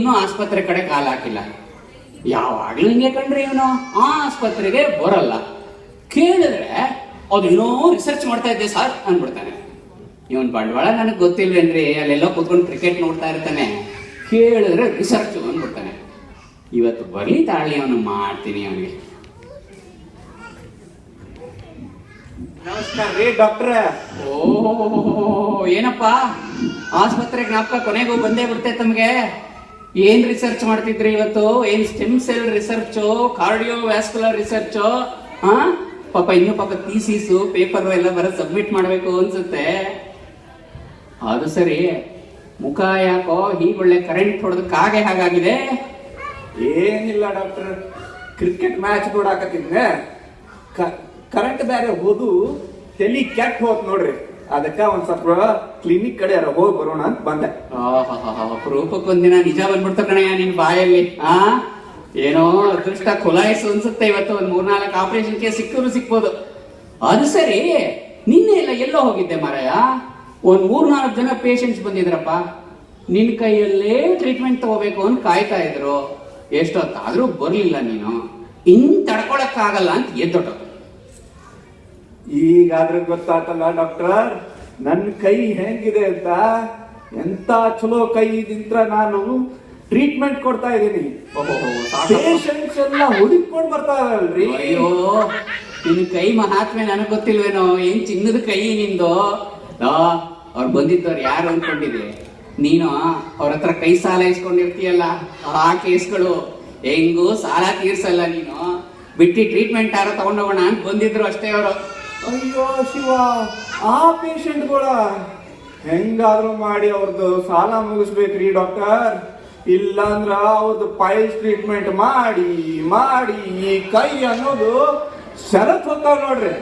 ಇನ್ನೂ ಆಸ್ಪತ್ರೆ ಕಡೆ ಕಾಲ ಹಾಕಿಲ್ಲ. ಯಾವಾಗ್ಲೂ ಹಿಂಗೆ ಕಂಡ್ರಿ ಇವನು ಆ ಆಸ್ಪತ್ರೆಗೆ ಬರಲ್ಲ. ಕೇಳಿದ್ರೆ ಅದೇನೋ ರಿಸರ್ಚ್ ಮಾಡ್ತಾ ಇದ್ದೆ ಸರ್ ಅಂದ್ಬಿಡ್ತಾನೆ. ಇವನ್ ಬಂಡವಾಳ ನನಗೆ ಗೊತ್ತಿಲ್ವೇನ್ರಿ, ಅಲ್ಲೆಲ್ಲೋ ಕೂತ್ಕೊಂಡು ಕ್ರಿಕೆಟ್ ನೋಡ್ತಾ ಇರ್ತಾನೆ. ಕೇಳಿದ್ರೆ ರಿಸರ್ಚ್ ಅಂದ್ಬಿಡ್ತಾನೆ. ಇವತ್ತು ಬರ್ಲಿ ತಾಳಿ ಅವನು ಮಾಡ್ತೀನಿ ಅವನಿಗೆ. ನಮಸ್ಕಾರ ರೀ ಡಾಕ್ಟ್ರ. ಓ ಏನಪ್ಪಾ ಆಸ್ಪತ್ರೆ ಜ್ಞಾಪಕ ಕೊನೆಗೂ ಬಂದೇ ಬಿಡ್ತೆ ತಮ್ಗೆ. ಏನ್ ರಿಸರ್ಚ್ ಮಾಡ್ತಿದ್ರಿ ಇವತ್ತು? ಏನ್ stem cell research, cardio vascular research? ಪಾಪ ಇನ್ನು ಪಾಪ ಥೀಸಿಸು ಪೇಪರ್ ಎಲ್ಲ ಬರ ಸಬ್ಮಿಟ್ ಮಾಡ್ಬೇಕು ಅನ್ಸುತ್ತೆ. ಅದು ಸರಿ, ಮುಖ ಯಾಕೋ ಹೀಗೊಳ್ಳೆ ಕರೆಂಟ್ ಹೊಡೆದಕ್ಕಾಗೆ ಹಾಗಾಗಿದೆ? ಏನಿಲ್ಲ ಡಾಕ್ಟರ್, ಕ್ರಿಕೆಟ್ ಮ್ಯಾಚ್ ನೋಡಾಕತ್ತಿದ್ನೆ, ಕರೆಂಟ್ ಬೇರೆ ಹೋದು ತಲಿ ಕೆಟ್ಟ ಹೋತ್ ನೋಡ್ರಿ. ಅದಕ್ಕ ಒಂದ್ ಸ್ವಲ್ಪ ಕ್ಲಿನಿಕ್ ಕಡೆ ಹೋಗಿ ಬರೋಣ ಅಂತ ಬಂದೆ. ರೂಪಕ್ಕೊಂದಿನ ನಿಜ ಬಂದ್ಬಿಡ್ತ ಕಣಯ್ಯ ನಿನ್ ಬಾಯಲ್ಲಿ. ಏನೋ ಅದೃಷ್ಟ ಖುಲಾಯಿಸು ಅನ್ಸುತ್ತೆ. ಇವತ್ತು ಒಂದ್ 3-4 ಆಪರೇಷನ್ ಕೇಸ್ ಸಿಕ್ಕರು ಸಿಕ್ಬೋದು. ಅದು ಸರಿ, ನಿನ್ನೆ ಎಲ್ಲ ಎಲ್ಲೋ ಹೋಗಿದ್ದೆ ಮಾರಾಯ. ಒಂದ್ 3-4 ಜನ ಪೇಷಂಟ್ಸ್ ಬಂದಿದ್ರಪ್ಪ. ನಿನ್ ಕೈಯಲ್ಲೇ ಟ್ರೀಟ್ಮೆಂಟ್ ತಗೋಬೇಕು ಅಂತ ಕಾಯ್ತಾ ಇದ್ರು. ಎಷ್ಟೊತ್ತಾದ್ರೂ ಬರ್ಲಿಲ್ಲ ನೀನು. ಇನ್ ತಡ್ಕೊಳಕ್ಕಾಗಲ್ಲ ಅಂತ ಎದ್ದೊಟ್ಟ. ಈಗಾದ್ರೂ ಗೊತ್ತಾತಲ್ಲ ಡಾಕ್ಟರ್ ನನ್ ಕೈ ಹೆಂಗಿದೆ ಅಂತ. ಎಂತ ಚಲೋ ಕೈ ಇದಿಂತ್ರ ನಾನು ಟ್ರೀಟ್ಮೆಂಟ್ ಕೊಡ್ತಾ ಇದ್ದೀನಿ. ಪೇಷಂಟ್ಸ್ ಎಲ್ಲ ಹುಡುಕೊಂಡು ಬರ್ತಾರಲ್ರಿ. ಅಯ್ಯೋ, ನಿನ್ ಕೈ ಮಹಾತ್ಮೆ ನನಗ್ ಗೊತ್ತಿಲ್ವೇನೋ? ಏನ್ ಚಿನ್ನದ ಕೈ ನಿಂದು. ಅವ್ರು ಬಂದಿದ್ದವ್ರು ಯಾರು ಅನ್ಕೊಂಡಿದೆ ನೀನು? ಅವ್ರ ಹತ್ರ ಕೈ ಸಾಲ ಇಸ್ಕೊಂಡಿರ್ತೀಯಲ್ಲ, ಆ ಕೇಸ್ಗಳು ಹೆಂಗೂ ಸಾಲ ತೀರ್ಸಲ್ಲ ನೀನು. ಬಿಟ್ಟಿ ಟ್ರೀಟ್ಮೆಂಟ್ ಯಾರೋ ತಗೊಂಡೋಗೋಣ ಅಂತ ಬಂದಿದ್ರು ಅಷ್ಟೇ ಅವರು. ಅಯ್ಯೋ ಶಿವ, ಆ ಪೇಷಂಟ್ಗಳ ಹೆಂಗಾದ್ರೂ ಮಾಡಿ ಅವ್ರದ್ದು ಸಾಲ ಮುಗಿಸ್ಬೇಕ್ರಿ ಡಾಕ್ಟರ್. ಇಲ್ಲಾಂದ್ರ ಅವ್ರದ್ದು ಪೈಲ್ಸ್ ಟ್ರೀಟ್ಮೆಂಟ್ ಮಾಡಿ ಮಾಡಿ ಈ ಕೈ ಅನ್ನೋದು ಶರತ್ ಹೋಗ್ತಾವ ನೋಡ್ರಿ.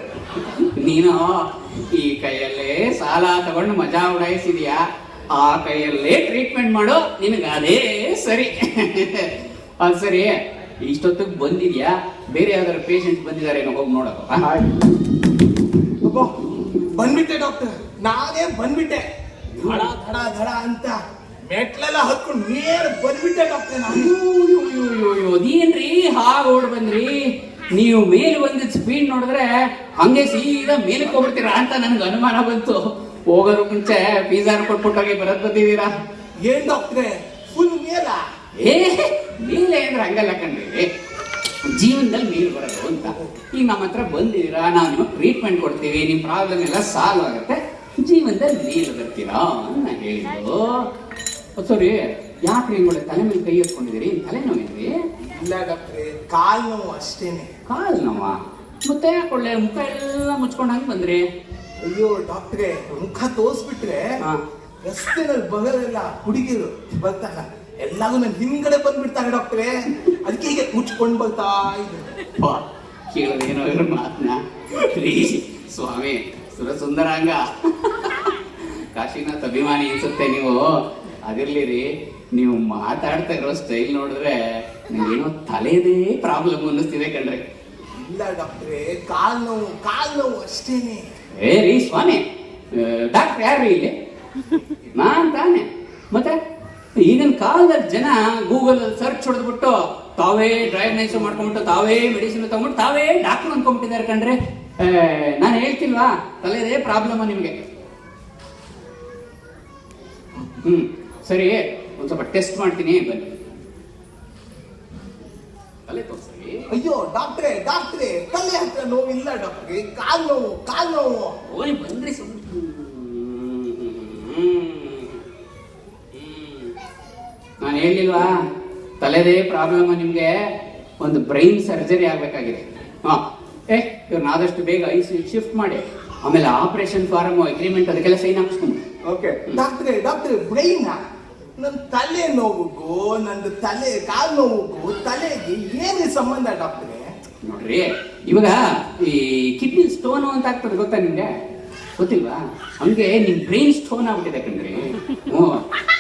ನೀನು ಈ ಕೈಯಲ್ಲೇ ಸಾಲ ತಗೊಂಡು ಮಜಾ ಉಡಾಯಿಸಿದ್ಯಾ, ಆ ಕೈಯಲ್ಲೇ ಟ್ರೀಟ್ಮೆಂಟ್ ಮಾಡೋ, ನಿನಗೆ ಅದೇ ಸರಿ. ಅದು ಸರಿ, ಇಷ್ಟೊತ್ತಿಗೆ ಬಂದಿದ್ಯಾ? ಬೇರೆ ಯಾವ್ದಾದ್ರು ಪೇಷಂಟ್ ಬಂದಿದ್ದಾರೆ ಹೋಗಿ ನೋಡಪ್ಪ. ಬಂದ್ಬಿಟ್ಟೆ ಡಾಕ್ಟರ್, ನಾನೇ ಬಂದ್ಬಿಟ್ಟೆ. ಧಡ ಧಡ ಧಡ ಅಂತ ಮೆಟ್ಲೆಲ್ಲ ಹತ್ಕೊಂಡು ನೇರ ಬಂದ್ಬಿಟ್ಟೆ ಡಾಕ್ಟರ್. ನೀನ್ರಿ ಹಾಗೆ ಓಡ್ ಬಂದ್ರಿ? ನೀವು ಮೇಲೆ ಬಂದಿದ್ದ ಸ್ಪೀಡ್ ನೋಡಿದ್ರೆ ಹಂಗೆ ಸೀದಾ ಮೇಲಕ್ಕೆ ಹೋಗ್ಬಿಡ್ತೀರಾ ಅಂತ ನನ್ಗೆ ಅನುಮಾನ ಬಂತು. ಹೋಗೋರು ಮುಂಚೆ ಪಿಜ್ಜಾ ಕೊಟ್ಬಿಟ್ಟೋಗಿ ಬರದ್ ಬಂದಿದ್ದೀರಾ. ಏನ್ ಡಾಕ್ಟ್ರೆ ಫುಲ್ ಮೇಲ? ಮೇಲೆ ಅಂದ್ರೆ ಹಂಗಲ್ಲ ಕಣ್ರಿ, ಜೀವನದಲ್ಲಿ ನೀರು ಬರೋದು ಅಂತ. ಈಗ ನಮ್ಮ ಹತ್ರ ಬಂದಿದ್ದೀರಾ, ನಾವು ನಿಮಗೆ ಟ್ರೀಟ್ಮೆಂಟ್ ಕೊಡ್ತೀವಿ, ನಿಮ್ ಪ್ರಾಬ್ಲಮ್ ಎಲ್ಲ ಸಾಲ್ವ್ ಆಗುತ್ತೆ, ಜೀವನದಲ್ಲಿ ನೀರು ಬರ್ತೀರಾ ಅಂತ ಹೇಳಿದ್ದು. ಸರಿ, ಯಾಕ್ರಿ ಹಿಂಗೊಳ್ಳೆ ತಲೆ ಮೇಲೆ ಕೈ ಎತ್ಕೊಂಡಿದ್ದೀರಿ? ತಲೆನೋವೇನ್ರಿ? ಇಲ್ಲ ಡಾಕ್ಟ್ರೆ, ಕಾಲ್ ನೋವು ಅಷ್ಟೇನೆ. ಕಾಲ್ ನೋವಾ? ಮತ್ತೆ ಯಾಕೊಳ್ಳೆ ಮುಖ ಎಲ್ಲ ಮುಚ್ಕೊಂಡ್ ಹಂಗ್ ಬಂದ್ರಿ? ಅಯ್ಯೋ ಡಾಕ್ಟ್ರೆ, ಮುಖ ತೋರ್ಸ್ಬಿಟ್ರೆ ರಸ್ತೆನಲ್ಲಿ ಬಗಲೆಲ್ಲ ಹುಡುಗಿರು ಬರ್ತಾರ, ಎಲ್ಲಾರು ನನ್ ಹಿಂದ್ಗಡೆ ಬಂದ್ಬಿಡ್ತಾರೆ ಡಾಕ್ಟ್ರೆ. ಅದಕ್ಕೆ ಈಗ ಮುಚ್ಕೊಂಡ್ ಬರ್ತಾ ಇದ್ರು. ಕೇಳೋದೇನೋ ಇವ್ರ ಮಾತನ್ನ. ಸ್ವಾಮಿ ಸುರ ಸುಂದರಾಂಗ, ಕಾಶಿನಾಥ್ ಅಭಿಮಾನಿ ಅನ್ಸುತ್ತೆ ನೀವು. ಅದಿರ್ಲಿರಿ, ನೀವು ಮಾತಾಡ್ತಾ ಇರೋ ಸ್ಟೈಲ್ ನೋಡಿದ್ರೆ ನಂಗೇನೋ ತಲೆದೇ ಪ್ರಾಬ್ಲಮ್ ಅನ್ನಿಸ್ತಿದೆ ಕಣ್ರಿ. ಇಲ್ಲ ಡಾಕ್ಟ್ರೆ, ಕಾಲ್ ನೋವು ಅಷ್ಟೇನೆ. ರೀ ಸ್ವಾಮಿ, ಡಾಕ್ಟರ್ ಯಾರ್ರಿ ಇಲ್ಲಿ? ನಾನ್ ತಾನೆ. ಮತ್ತೆ ಈಗಿನ ಕಾಲದಲ್ಲಿ ಜನ ಗೂಗಲ್ ಸರ್ಚ್ ಹೊಡೆದ್ಬಿಟ್ಟು ತಾವೇ ಡಯಾಗ್ನೈಸ್ ಮಾಡ್ಕೊಂಡ್ಬಿಟ್ಟು ತಾವೇ ಮೆಡಿಸಿನ್ ತಗೊಂಡ್ಬಿಟ್ಟು ತಾವೇ ಡಾಕ್ಟರ್ ಅನ್ಕೊಂಡ್ಬಿಟ್ಟಿದ್ದಾರೆ ಕಣ್ರಿ. ನಾನು ಹೇಳ್ತಿಲ್ವಾ ತಲೆದೇ ಪ್ರಾಬ್ಲಮ್ ನಿಮ್ಗೆ. ಸರಿ, ಒಂದ್ ಸ್ವಲ್ಪ ಟೆಸ್ಟ್ ಮಾಡ್ತೀನಿ, ಬನ್ನಿ. ತಲೆ ತೋರಿಸಿ. ಅಯ್ಯೋ ಡಾಕ್ಟ್ರೆ ತಲೆ ಹತ್ರ ನೋವಿಲ್ಲ ಡಾಕ್ಟ್ರೆ, ಕಾಲ್ ನೋವು. ಓಯ್ ಬಂದ್ರಿ ನಾನು ಹೇಳಿಲ್ವಾ ತಲೆದೇ ಪ್ರಾಬ್ಲಮ್ ನಿಮ್ಗೆ? ಒಂದು ಬ್ರೈನ್ ಸರ್ಜರಿ ಆಗ್ಬೇಕಾಗಿದೆ. ಇವ್ರನ್ನ ಆದಷ್ಟು ಬೇಗ ಐಸಿಯು ಶಿಫ್ಟ್ ಮಾಡಿ, ಆಮೇಲೆ ಆಪರೇಷನ್ ಫಾರ್ಮ್ ಅಗ್ರಿಮೆಂಟ್ ಅದಕ್ಕೆಲ್ಲ ಸೈನ್ ಹಾಕ್ಸ್ಕೊಂಡು. ಓಕೆ ಡಾಕ್ಟ್ರೆ, ಬ್ರೈನ್ ನನ್ನ ತಲೆ ನೋವಿಗೂ ನಂದು ಕಾಲ್ ನೋವಿಗೂ ತಲೆಗೆ ಏನೇ ಸಂಬಂಧ ಡಾಕ್ಟ್ರೆ? ನೋಡ್ರಿ, ಇವಾಗ ಈ ಕಿಡ್ನಿ ಸ್ಟೋನ್ ಅಂತ ಆಗ್ತದೆ, ಗೊತ್ತಾ ನಿಮ್ಗೆ? ಗೊತ್ತಿಲ್ವಾ? ಹಂಗೆ ನಿಮ್ ಬ್ರೈನ್ ಸ್ಟೋನ್ ಆಗ್ಬಿಟ್ಟಿದೆ ಕಣ್ರಿ.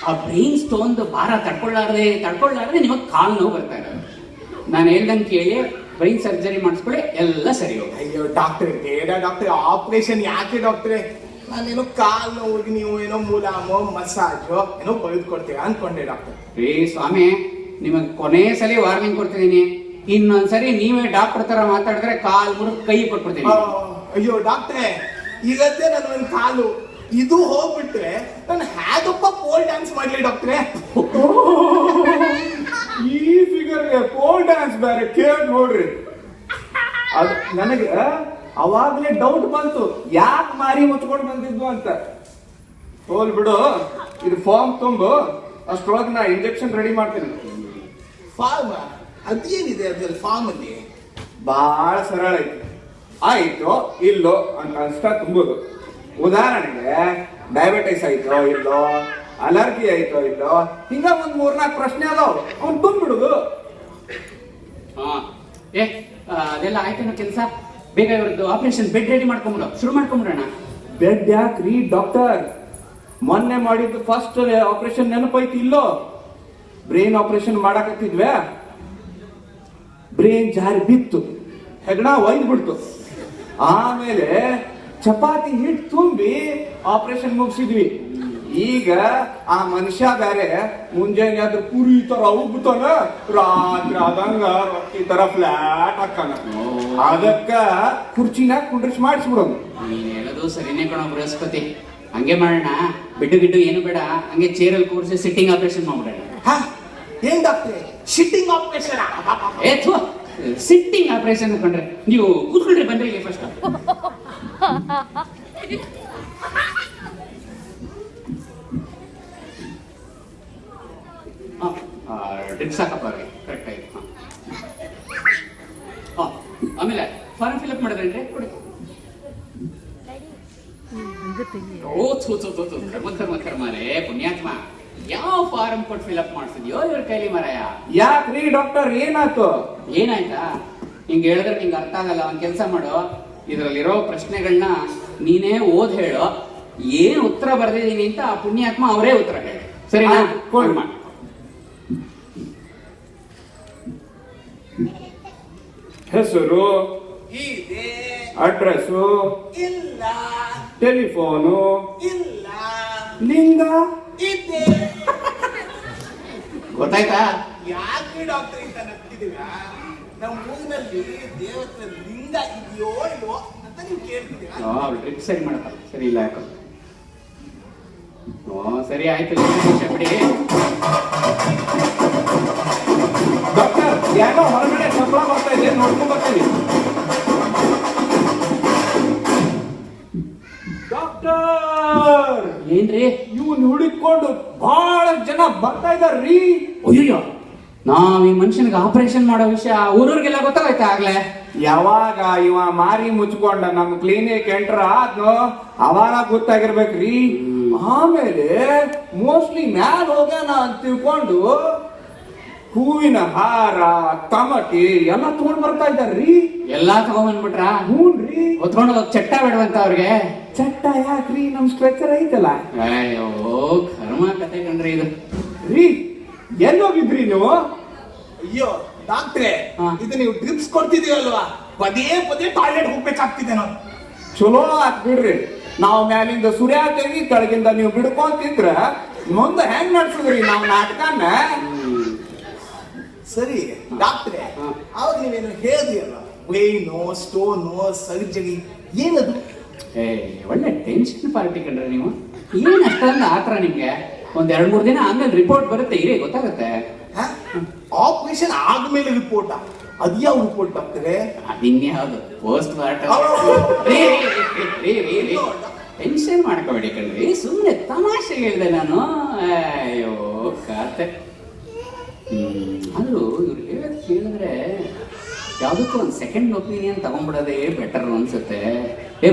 ಆ ಬ್ರೈನ್ ಸ್ಟೋನ್ ಭಾರ ತಡ್ಕೊಳ್ಳಾರ್ದೆ ನಿಮಗ್ ಕಾಲ್ ನೋವು ಬರ್ತಾ ಇರೋದು. ನಾನು ಹೇಳ್ದಂಗೆ ಕೇಳಿ ಬ್ರೈನ್ ಸರ್ಜರಿ ಮಾಡಿಸ್ಕೊಳ್ಳಿ, ಎಲ್ಲ ಸರಿ ಹೋಗಿ. ಅಯ್ಯೋ ಡಾಕ್ಟ್ರೆ, ಬೇಡ ಡಾಕ್ಟ್ರೆ, ಆಪರೇಷನ್ ಯಾಕೆ ಡಾಕ್ಟ್ರೆ? ನಾನೇನೋ ಕಾಲ್ ನೋವಿಗೆ ನೀವು ಏನೋ ಮುಲಾಮು ಮಸಾಜು ಏನೋ ಬರೆದು ಕೊಡ್ತೀರಾ ಅನ್ಕೊಂಡೆ ಡಾಕ್ಟರ್. ರೀ ಸ್ವಾಮಿ, ನಿಮಗೆ ಕೊನೆ ಸಲ ವಾರ್ನಿಂಗ್ ಕೊಡ್ತಿದ್ದೀನಿ. ಇನ್ನೊಂದ್ಸರಿ ನೀವೇ ಡಾಕ್ಟರ್ ತರ ಮಾತಾಡಿದ್ರೆ ಕಾಲ್ ಮುರಿದು ಕೈ ಕೊಟ್ಬಿಡ್ತೀನಿ. ಅಯ್ಯೋ ಡಾಕ್ಟ್ರೆ, ಈಗತ್ತೆ ನನ್ನ ಕಾಲು ಇದು ಹೋಗ್ಬಿಟ್ರೆ ನಾನು ಹೇಗಪ್ಪ ಪೋಲ್ ಡ್ಯಾನ್ಸ್ ಮಾಡ್ಲಿ ಡಾಕ್ಟ್ರೆ? ಈ ಫಿಗರ್ಗೆ ಪೋಲ್ ಡ್ಯಾನ್ಸ್ ಬೇರೆ ಕೇಳಿ ನೋಡ್ರಿ. ಅದು ನನಗೆ ಅವಾಗ್ಲೇ ಡೌಟ್ ಬಂತು, ಯಾಕೆ ಮಾರಿ ಮುಚ್ಕೊಂಡು ಬಂದಿದ್ವು ಅಂತ. ಹೋಲ್ ಬಿಡು, ಇದು ಫಾರ್ಮ್ ತುಂಬು, ಅಷ್ಟ್ರೊಳಗೆ ನಾ ಇಂಜೆಕ್ಷನ್ ರೆಡಿ ಮಾಡ್ತೀನಿ. ಫಾರ್ಮ್ ಅದೇನಿದೆ ಅದ್ರಲ್ಲಿ ಫಾರ್ಮ್ ಅಲ್ಲಿ? ಬಹಳ ಸರಳ ಐತಿ. ಆಯ್ತೋ ಇಲ್ಲೋ ಅಂತ ಅನ್ಸ್ತಾ ತುಂಬೋದು. ಉದಾಹರಣೆಗೆ ಡಯಾಬಿಟಿಸ್ ಆಯ್ತೋ ಇಲ್ಲೋ, ಅಲರ್ಜಿ ಆಯ್ತೋ ಇಲ್ಲೋ, ಹಿಂಗ ಒಂದ್ 3-4 ಪ್ರಶ್ನೆ ಅದಾವ, ಅವ್ನು ತುಂಬಿಡುದು. ಅದೆಲ್ಲ ಆಯ್ತೇನೋ ಕೆಲಸ. ಬೇಗ ಇವ್ರದ್ದು ಆಪರೇಷನ್ ಬೆಡ್ ರೆಡಿ ಮಾಡ್ಕೊಂಬಿಡು, ಶುರು ಮಾಡ್ಕೊಂಬಿಡೋಣ. ಬೆಡ್ ಯಾಕ್ರಿ ಡಾಕ್ಟರ್? ಮೊನ್ನೆ ಮಾಡಿದ್ದು ಫಸ್ಟ್ ಆಪರೇಷನ್ ನೆನಪೈತಿ ಇಲ್ಲೋ? ಬ್ರೈನ್ ಆಪರೇಷನ್ ಮಾಡಕತ್ತಿದ್ವೆ, ಬ್ರೈನ್ ಜಾರಿ ಬಿತ್ತು, ಹೆಗಣ ಒಯ್ದು ಬಿಡ್ತು. ಆಮೇಲೆ ಚಪಾತಿ ಹಿಟ್ಟು ತುಂಬಿ ಆಪರೇಷನ್ ಮುಗಿಸಿದ್ವಿ. ಈಗ ಆ ಮನುಷ್ಯ ಬೇರೆ ಮುಂಜಾನೆ ಆದ್ರೆ ಪುರಿ ತರ ಉಬ್ಬುತ್ತಾನ, ರಾತ್ರಿ ಆದಂಗ ರೊಟ್ಟಿ ತರ ಫ್ಲಾಟ್ ಹಾಕಾನ. ಅದಕ್ಕ ಕುರ್ಚಿನಾಗ ಕುಂಡ್ರಿಸಿ ಮಾಡಿಸ್ಬಿಡೋದು. ನೀನ್ ಹೇಳೋದು ಸರಿನೇ ಕಣೋ ಬೃಹಸ್ಪತಿ. ಹಂಗೆ ಮಾಡೋಣ, ಬಿಟ್ಟು ಗಿಡ್ಡು ಏನು ಬೇಡ, ಹಂಗೆ ಚೇರಲ್ಲಿ ಕೂರಿಸಿ ಸಿಟ್ಟಿಂಗ್ ಆಪರೇಷನ್ ಮಾಡ್ಬಿಡೋಣ. ಏನ್ ಡಾಕ್ಟ್ರೆ ಸಿಟ್ಟಿಂಗ್ ಆಪರೇಷನ್? ಸಿಟ್ಟಿಂಗ್ ಆಪರೇಷನ್ ಅನ್ಕೊಂಡ್ರೆ ನೀವು ಕೂತ್ಕೊಳ್ರಿ, ಬನ್ರಿ ಇಲ್ಲಿ ಫಸ್ಟ್. ಡ್ರಿಪ್ಸ್ ಹಾಕಪ್ಪ ಅವ್ರಿಗೆ ಕರೆಕ್ಟ್ ಆಯ್ತು. ಆಮೇಲೆ ಫಾರ್ಮ್ ಫಿಲ್ಅಪ್ ಮಾಡಿದ್ರೇನ್ರಿ? ಕೊಡಿ. ಕರ್ಮಾರೆ ಪುಣ್ಯಾತ್ಮ, ಯಾವ ಫಾರಂ ಕೊಟ್ಟು ಫಿಲ್ಅಪ್ ಮಾಡ್ಸಿದ್ಯೋ ಇವ್ರ ಕೈಲಿ ಮರಾಯ? ಯಾಕ್ರಿ ಡಾಕ್ಟರ್, ಏನಾಯ್ತು? ಏನಾಯ್ತಾ? ಹಿಂಗೆ ಹೇಳಿದ್ರೆ ನಿಂಗೆ ಅರ್ಥ ಆಗಲ್ಲ. ಒಂದ್ ಕೆಲಸ ಮಾಡು, ಇದ್ರಲ್ಲಿರೋ ಪ್ರಶ್ನೆಗಳನ್ನ ನೀನೇ ಓದ್ ಹೇಳು, ಏನ್ ಉತ್ತರ ಬರ್ದಿದೀನಿ ಅಂತ ಆ ಪುಣ್ಯಾತ್ಮ ಅವರೇ ಉತ್ತರ ಹೇಳಿ. ಸರಿನಾ? ಕೋಡ್ ಮಾಡಿ. ಹೆಸರು ಇದೆ, ಅಡ್ರೆಸ್ಸು ಇಲ್ಲ, ಟೆಲಿಫೋನು ಇಲ್ಲ, ಲಿಂಗ ಇದೆ. ಗೊತ್ತಾಯ್ತಾ? ಯಾಕೆ ಡಾಕ್ಟರ್ ಅಂತ ನಗ್ತಿದೀವ? ನಮ್ಮ ಊರಿನಲ್ಲಿ ದೇವತೆ ಲಿಂಗ ಇದೆಯೋ ಇಲ್ವೋ ಅಂತ ನೀವು ಕೇಳ್ತಿದ್ದೀರಾ? ಡ್ರಿಪ್ ಸರಿ ಮಾಡಪ್ಪ. ಸರಿ ಇಲ್ಲ ಯಾಕೋ. ಸರಿ ಆಯ್ತು ಬಿಡಿ. ಡಾಕ್ಟರ್, ಯಾರೋ ಹೊರಗಡೆ ಸಂಬಳ ಬರ್ತಾ ಇದೆ, ನೋಡ್ಕೊಂಡ್ ಬರ್ತೀನಿ. ಡಾಕ್ಟರ್, ಏನ್ರಿ? ಇವನ್ ಹುಡುಕೊಂಡು ಬಹಳ ಜನ ಬರ್ತಾ ಇದಾರ್ರಿ. ಅಯ್ಯೋ, ನಾವ್ ಈ ಮನುಷ್ಯನಿಗೆ ಆಪರೇಷನ್ ಮಾಡೋ ವಿಷಯ ಊರೂರಿಗೆಲ್ಲ ಗೊತ್ತಾಗೈತೆ ಆಗ್ಲೇ. ಯಾವಾಗ ಇವ ಮಾರಿ ಮುಚ್ಕೊಂಡ ನಮ್ ಕ್ಲಿನಿಕ್ ಎಂಟ್ರ ಆದ್ನೋ ಅವಾಗ ಗೊತ್ತಾಗಿರ್ಬೇಕ್ರಿ. ಆಮೇಲೆ ಮೋಸ್ಟ್ಲಿ ಮ್ಯಾಲ ಹೋಗ್ಯಾನ ಅಂತ ತಿಳ್ಕೊಂಡು ಹೂವಿನ ಹಾರ, ತಮಟಿ ಎಲ್ಲ ತಗೊಂಡ್ ಬರ್ತಾ ಇದ್ದಾರ್ರಿ. ಎಲ್ಲಾ ತಗೊಂಡ್ಬಂದ್ಬಿಟ್ರ? ಹ್ಞೂನ್ರಿ. ಹೊತ್ಕೊಂಡು ಹೋಗ್ ಚಟ್ಟ ಬೇಡವಂತ ಅವ್ರಿಗೆ. ಚಟ್ಟ ಯಾಕ್ರಿ, ನಮ್ ಸ್ಟ್ರೆಚರ್ ಐತಲ್ಲ. ಅಯ್ಯೋ ಕರ್ಮ ಕತೆ ಕಂಡ್ರಿ ಇದು. ರೀ, ಎಲ್ಲೋಗಿದ್ರಿ ನೀವು? ಅಯ್ಯೋ ಡಾಕ್ಟ್ರೆ, ಹಾ. ಇದು ನೀವು ಡ್ರಿಪ್ಸ್ ಕೊಡ್ತಿದೀವಲ್ವಾ, ಪದೇ ಪದೇ ಟಾಯ್ಲೆಟ್ ಹೋಗ್ಬೇಕಾಗ್ತಿದೆ ನಾವು. ಚಲೋ ಆತ್ ಬಿಡ್ರಿ. ನಾವು ಮ್ಯಾಲಿಂದ ಸುರ್ಯಾತೇವಿ, ಕೆಳಗಿಂದ ನೀವು ಬಿಡ್ಕೊಂತಿದ್ರ ಮುಂದೆ ಹೆಂಗ್ ನಡ್ಸುದ್ರಿ ನಾವ್ ನಾಟಕನ? ಸರಿ ಡಾಕ್ಟ್ರೆ, ಅವಾಗ ನೀವೇನು ಹೇಳಿದ್ರಿ ಅಲ್ವಾ, ಬ್ರೈನು, ಸ್ಟೋನು, ಸರ್ಜರಿ, ಏನದು? ಒಳ್ಳೆ ಟೆನ್ಷನ್ ಪಾರ್ಟಿ ಕಂಡ್ರೆ ನೀವು. ಏನ್ ಅಷ್ಟೊಂದು ಆತರ ನಿಮ್ಗೆ? ಒಂದ್ 2-3 ದಿನ ಆಮೇಲೆ ರಿಪೋರ್ಟ್ ಬರುತ್ತೆ, ಇರೇ ಗೊತ್ತಾಗುತ್ತೆ. ಆಪರೇಷನ್ ಆದ್ಮೇಲೆ ರಿಪೋರ್ಟ್? ಅದ್ಯಾವ ರಿಪೋರ್ಟ್ ಡಾಕ್ಟ್ರೆ? ಅದಿನ್ಯಾವುದು ಪೋಸ್ಟ್ ಮಾರ್ಟಮ್. ಟೆನ್ಷನ್ ಮಾಡ್ಕೋಬೇಡಿ ಕಣ್ರಿ, ಸುಮ್ಮನೆ ತಮಾಷೆಗೆ ಹೇಳಿದೆ ನಾನು. ಅಯ್ಯೋ ಕಾತೆ. ಆದ್ರೂ ಇವ್ರು ಹೇಳೋದು ಕೇಳಿದ್ರೆ ಯಾವ್ದಕ್ಕೂ ಒಂದು ಸೆಕೆಂಡ್ ಒಪಿನಿಯನ್ ತಗೊಂಡ್ಬಿಡೋದೇ ಬೆಟರ್ ಅನ್ಸುತ್ತೆ.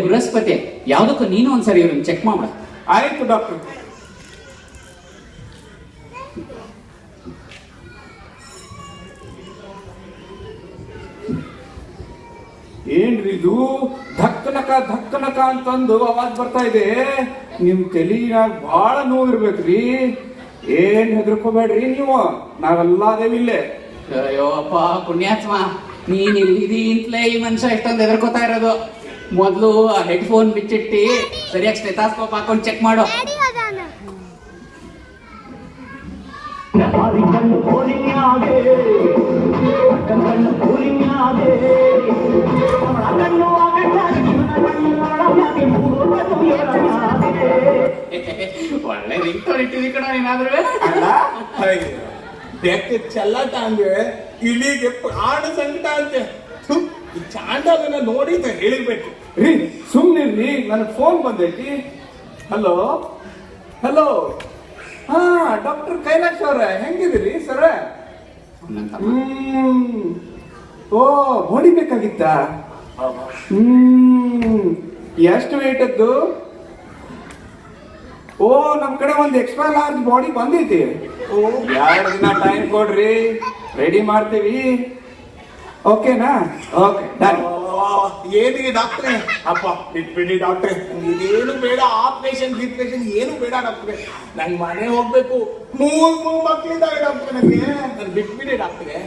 ಬೃಹಸ್ಪತಿ, ಯಾವ್ದಕ್ಕೂ ನೀನು ಒಂದ್ಸರಿ ಇವ್ರನ್ನ ಚೆಕ್ ಮಾಡ್ಬಿಡ. ಆಯ್ತು ಡಾಕ್ಟರ್. ಏನ್ರಿ ಇದು ಧಕ್ಕನಕ ಧಕ್ಕನಕ ಅಂತಂದು ಅವಾಜ್ ಬರ್ತಾ ಇದೆ? ನಿಮ್ ತಲೆಯಾಗ ಬಹಳ ನೋವಿರ್ಬೇಕ್ರಿ. ಏನ್ ಹೆದರ್ಕೋಬೇಡ್ರಿ ನೀವು, ನಾವೆಲ್ಲ ಅದೇವಿಲ್ಲೇ. ಅಯ್ಯೋ ಅಪ್ಪ ಪುಣ್ಯಾತ್ಮ, ನೀನ್ ಇಲ್ಲಿದಿ ಇಂತಲೇ ಈ ಮನುಷ್ಯ ಎಷ್ಟೊಂದು ಹೆದರ್ಕೋತಾ ಇರೋದು. ಮೊದಲು ಹೆಡ್ಫೋನ್ ಬಿಚ್ಚಿಟ್ಟಿ ಸರಿಯಾಗಿ ಸ್ಟೆಥಾಸ್ಕೋಪ್ ಹಾಕೊಂಡು ಚೆಕ್ ಮಾಡು. ಒಳ್ಳೆ ರಿಂಗ್ ಟೋನ್ ಇಟ್ಟಿದಿ ಕಣ ಏನಾದ್ರು. ಅಲ್ಲ ಬೆಕ್ಕ ಚೆಲ್ಲಾಟ ಅಂದ್ರೆ ಇಲಿಗೆ ಪ್ರಾಣ ಸಂಕಟ ಅಂತೆ. ಥು, ಈ ಚಾಂಡಾಲನ ನೋಡಿ ಹೇಳಿರ್ಬೇಕು. ರೀ ಸುಮ್ನಿರ್ರಿ, ನನಗೆ ಫೋನ್ ಬಂದೈತಿ. ಹಲೋ ಹಲೋ, ಹಾ ಡಾಕ್ಟರ್ ಕೈಲಾಶ್ ಅವ್ರ ಹೆಂಗಿದಿರಿ ಸರ? ಓ ಹೊಡಿಬೇಕಾಗಿತ್ತ? ಎಷ್ಟು ವೇಟ್ ಅದ್ದು? ಓ ನಮ್ ಕಡೆ ಒಂದು ಎಕ್ಸ್ಟ್ರಾ ಲಾರ್ಜ್ ಬಾಡಿ ಬಂದೈತಿ. 2 ದಿನ ಟೈಮ್ ಕೊಡ್ರಿ, ರೆಡಿ ಮಾಡ್ತೀವಿ. ಓಕೆನಾ? Okay done. ಏನಿಗೆ ಡಾಕ್ಟ್ರೆ? ಅಪ್ಪ ಬಿಟ್ಬಿಡಿ ಡಾಕ್ಟ್ರೆ, ಇದೇನು ಬೇಡ. ಆಪರೇಷನ್ ಡಿಪ್ರೆಷನ್ ಏನು ಬೇಡ ಡಾಕ್ಟ್ರೆ. ನಂಗೆ ಮನೆ ಹೋಗ್ಬೇಕು. 3 ಮಕ್ಳಿದ್ದಾರೆ ಡಾಕ್ಟ್ರೆ. ನನ್ ಬಿಟ್ಬಿಡಿ ಡಾಕ್ಟ್ರೆ.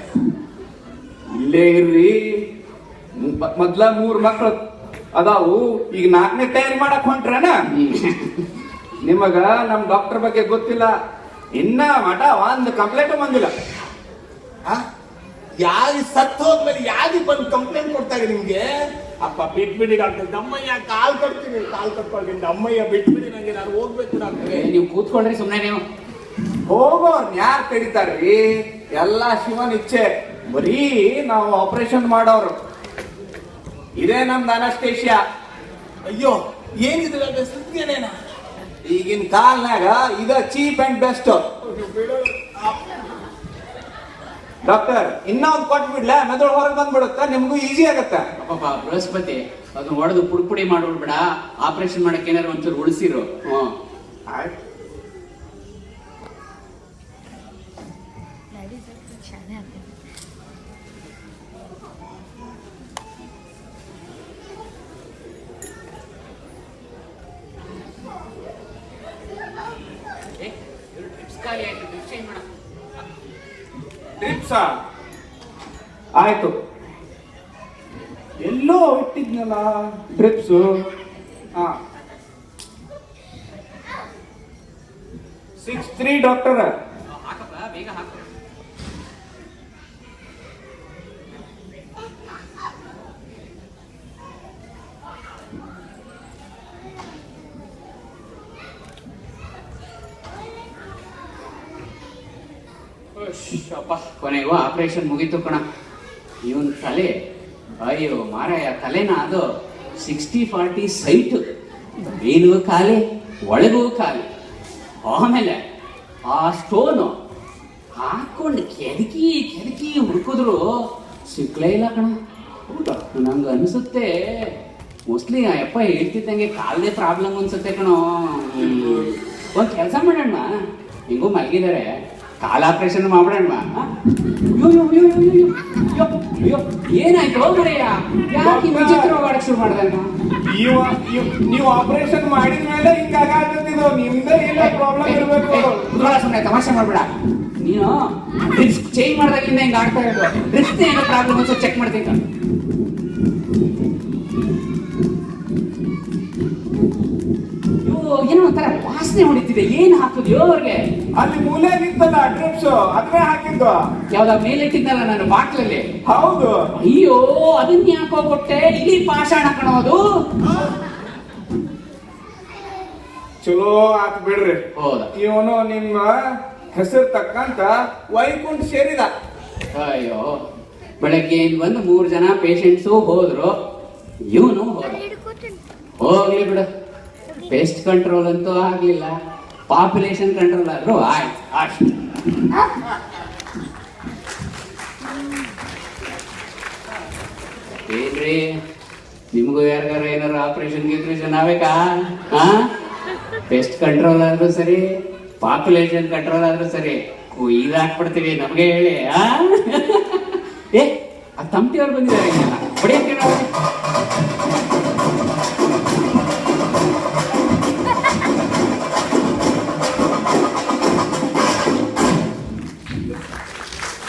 ಇಲ್ಲೇ ಇರ್ರಿ. ಮೊದ್ಲ 3 ಮಕ್ಳು ಅದಾವು, ಈಗ 4ನೇ ತಯಾರಿ ಮಾಡಕ್ ಹೊಂಟ್ರನ? ನಿಮಗ ನಮ್ ಡಾಕ್ಟರ್ ಬಗ್ಗೆ ಗೊತ್ತಿಲ್ಲ. ಇನ್ನ ಮಠ ಒಂದು ಕಂಪ್ಲೇಂಟ್ ಬಂದಿಲ್ಲ. ಯಾರು ಸತ್ತು ಹೋದ್ಮೇಲೆ ಯಾರಿಗೆ ಬಂದು ಕಂಪ್ಲೇಂಟ್ ಕೊಡ್ತಾರೆ ನಿಮ್ಗೆ? ಅಪ್ಪ ಬಿಟ್ಬಿಡಿ ಡಾಕ್ಟರ್. ನಮ್ಮಯ್ಯ ಕಾಲ್ ಕಟ್ಕೊಳ್ತೀನಿ. ನಮ್ಮಯ್ಯ ಬಿಟ್ಬಿಡಿ, ನಂಗೆ ನಾನು ಹೋಗ್ಬೇಕು ಡಾಕ್ಟ್ರೆ. ನೀವು ಕೂತ್ಕೊಳ್ರಿ ಸುಮ್ಮನೆ. ನೀವು ಹೋಗೋರ್ ಯಾರು ಕಡಿತಾರ್ರಿ? ಎಲ್ಲಾ ಶಿವನ್ ಇಚ್ಛೆ. ಬರೀ ನಾವು ಆಪರೇಷನ್ ಮಾಡೋರು. ಇದೇ ನಮ್ದು ಅನಸ್ತೇಶಿಯಾ. ಅಯ್ಯೋ ಏನಿದೆ ಸುದ್ದಿನೇನ? ಈಗಿನ ಕಾಲ್ನಾಗ ಇದ ಚೀಪ್ ಅಂಡ್ ಬೆಸ್ಟ್. ಡಾಕ್ಟರ್ ಇನ್ನೊಂದು ಕೊಟ್ಬಿಡ್ಲ, ಮೆದುಳು ಹೊರಗೆ ಬಂದ್ಬಿಡುತ್ತ, ನಿಮ್ಗೂ ಈಸಿ ಆಗತ್ತ. ಪಾಪ ಬೃಹಸ್ಪತಿ ಅದನ್ನ ಹೊಡೆದು ಪುಡಿ ಮಾಡ್ಬಿಡ್ಬೇಡ. ಆಪರೇಷನ್ ಮಾಡಕ್ಕೆ ಏನಾರು ಒಂಚೂರು ಉಳಿಸಿರು. ಆಯ್ತು. ಡ್ರಿಪ್ಸಾ ಆಯ್ತು. ಎಲ್ಲೋ ಇಟ್ಟಿದ್ನಲ್ಲ ಡ್ರಿಪ್ಸು. 6-3 ಡಾಕ್ಟರ್. ಹಾಕಪ್ಪ ಬೇಗ ಹಾಕು. ಕೊನೆಗೂ ಆಪರೇಷನ್ ಮುಗೀತು ಕಣ. ಇವನ್ ತಲೆ, ಅಯ್ಯೋ ಮಾರಾಯ, ತಲೆನ ಅದು 60-40 ಸೈಟ್. ಮೇಲೂ ಖಾಲಿ, ಒಳಗೂ ಖಾಲಿ. ಆಮೇಲೆ ಆ ಸ್ಟೋನು ಹಾಕೊಂಡು ಕೆದಕಿ ಹುಡುಕಿದ್ರು ಸಿಕ್ಲೇ ಇಲ್ಲ ಕಣ. ನಂಗೆ ಅನಿಸುತ್ತೆ ಮೋಸ್ಟ್ಲಿ ಆ ಯಪ್ಪ ಹೇಳ್ತಿದ್ದಂಗೆ ಕಾಲದೇ ಪ್ರಾಬ್ಲಮ್ ಅನ್ಸುತ್ತೆ ಕಣೋ. ಒಂದು ಕೆಲಸ ಮಾಡೋಣ, ಹಿಂಗೂ ಮಲಗಿದ್ದಾರೆ, ಕಾಲ ಆಪರೇಷನ್ ಮಾಡ್ಬಿಡೋಣ. ಏನಾಯ್ತು ಮರೆಯ? ಯಾಕೆ ವಿಚಿತ್ರ ಮಾಡಕ್ ಶುರು ಮಾಡ್ದಂಗ? ನೀವು ಆಪರೇಷನ್ ಮಾಡಿದ ಮೇಲೆ ಹಿಂಗಾಗತ್ತಿದ್ದು ನಿಮ್ದೇ ಇಲ್ಲ ಪ್ರಾಬ್ಲಮ್ ಇರಬೇಕು. ಸುಮ್ಮನೆ ತಮಾಷೆ ಮಾಡ್ಬೇಡ ನೀನು. ಡ್ರಿಪ್ಸ್ ಚೇಂಜ್ ಮಾಡಿದಾಗಿಂದ ಹಿಂಗ ಆಡ್ತಾ ಇರೋದು. ಡ್ರಿಪ್ಸ್ ಏನೋ ಪ್ರಾಬ್ಲಮ್ ಅನ್ಸೋ ಚೆಕ್ ಮಾಡ್ತೀನಿ. ಏನೋ ಒಂಥರ ವಾಸನೆ ಹೊಡಿತಿದೆ. ಏನ್ ಹಾಕುದ್ಯೋ ಅವ್ರಿಗೆ? ಅಲ್ಲಿ ಮೂಲೆ ನಿಂತಲ್ಲ ಡ್ರಿಪ್ಸ್, ಅದ್ನೇ ಹಾಕಿದ್ದು. ಯಾವ್ದ ಮೇಲೆ ಇಟ್ಟಿದ್ನಲ್ಲ ನಾನು ಬಾಟ್ಲಲ್ಲಿ. ಹೌದು. ಅಯ್ಯೋ ಅದನ್ನ ಯಾಕೋ ಕೊಟ್ಟೆ? ಇಲ್ಲಿ ಪಾಷಾಣ ಕಣೋದು. ಚಲೋ ಆತ್ ಬಿಡ್ರಿ. ಹೌದಾ? ಇವನು ನಿಮ್ಮ ಹೆಸರು ತಕ್ಕಂತ ವೈಕುಂಠ ಸೇರಿದ. ಅಯ್ಯೋ ಬೆಳಗ್ಗೆ ಬಂದು 3 ಜನ ಪೇಷಂಟ್ಸು ಹೋದ್ರು, ಇವನು ಹೋದ. ಹೋಗ್ಲಿ ಬಿಡು, ಪೆಸ್ಟ್ ಕಂಟ್ರೋಲ್ ಅಂತೂ ಆಗ್ಲಿಲ್ಲ, ಪಾಪ್ಯುಲೇಷನ್ ಕಂಟ್ರೋಲ್ ಆದ್ರೂ ಆಯ್ತು ಅಷ್ಟು. ಏನ್ರಿ ನಿಮಗೂ ಯಾರಿಗಾರ ಏನಾರು ಆಪರೇಷನ್ ಗಿಪ್ರೇಷನ್ ಆಗ್ಬೇಕಾ? ಪೆಸ್ಟ್ ಕಂಟ್ರೋಲ್ ಆದ್ರೂ ಸರಿ, ಪಾಪ್ಯುಲೇಷನ್ ಕಂಟ್ರೋಲ್ ಆದ್ರೂ ಸರಿ, ಇದಾಕ್ಬಿಡ್ತೀವಿ ನಮ್ಗೆ ಹೇಳಿ. ಏ ಆ ತಮಟಿ ಅವ್ರು ಬಂದಿದ್ದಾರೆ, ಹೊಡೆಯಕ್ಕೆ